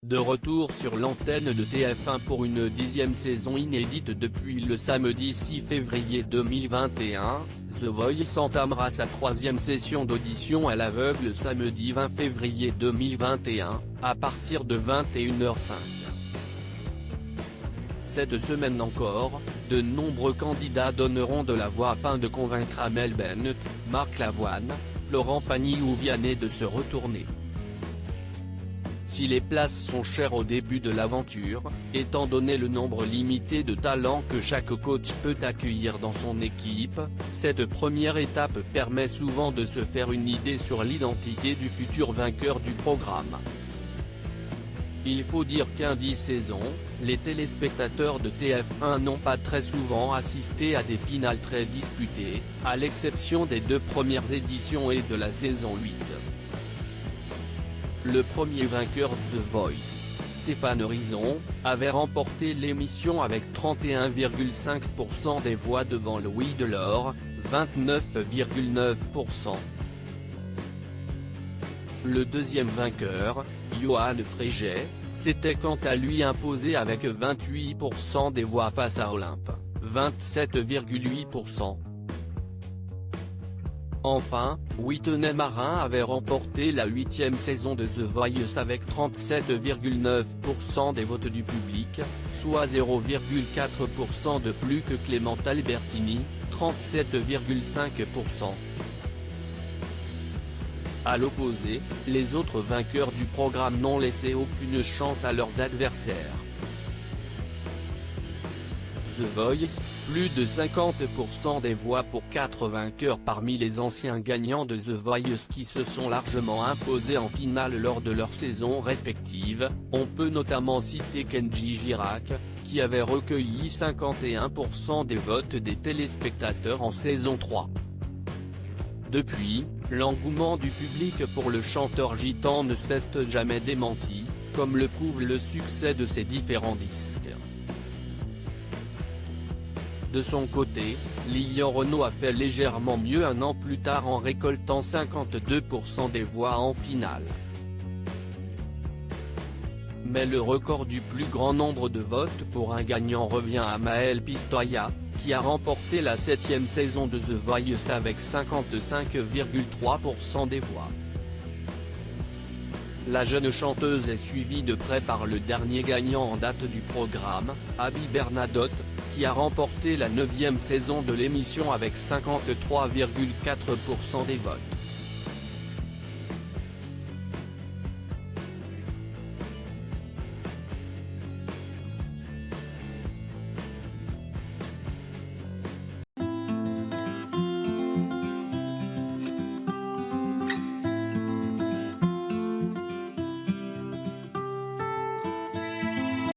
De retour sur l'antenne de TF1 pour une 10e saison inédite depuis le samedi 6 février 2021, The Voice entamera sa 3e session d'audition à l'aveugle samedi 20 février 2021, à partir de 21h05. Cette semaine encore, de nombreux candidats donneront de la voix afin de convaincre Amel Bent, Marc Lavoine, Florent Pagny ou Vianney de se retourner. Si les places sont chères au début de l'aventure, étant donné le nombre limité de talents que chaque coach peut accueillir dans son équipe, cette première étape permet souvent de se faire une idée sur l'identité du futur vainqueur du programme. Il faut dire qu'en 10 saisons, les téléspectateurs de TF1 n'ont pas très souvent assisté à des finales très disputées, à l'exception des 2 premières éditions et de la saison 8. Le premier vainqueur de The Voice, Stéphane Rizon, avait remporté l'émission avec 31,5% des voix devant Louis Delort, 29,9%. Le deuxième vainqueur, Johan Fréget, s'était quant à lui imposé avec 28% des voix face à Olympe, 27,8%. Enfin, Whitney Marin avait remporté la 8e saison de The Voice avec 37,9% des votes du public, soit 0,4% de plus que Clément Albertini, 37,5%. À l'opposé, les autres vainqueurs du programme n'ont laissé aucune chance à leurs adversaires. The Voice, plus de 50% des voix pour 4 vainqueurs parmi les anciens gagnants de The Voice qui se sont largement imposés en finale lors de leurs saisons respectives. On peut notamment citer Kenji Girac, qui avait recueilli 51% des votes des téléspectateurs en saison 3. Depuis, l'engouement du public pour le chanteur gitan ne cesse jamais démenti, comme le prouve le succès de ses différents disques. De son côté, Lilian Renaud a fait légèrement mieux un an plus tard en récoltant 52% des voix en finale. Mais le record du plus grand nombre de votes pour un gagnant revient à Maëlle Pistoia, qui a remporté la 7e saison de The Voice avec 55,3% des voix. La jeune chanteuse est suivie de près par le dernier gagnant en date du programme, Abby Bernadotte, qui a remporté la 9e saison de l'émission avec 53,4% des votes.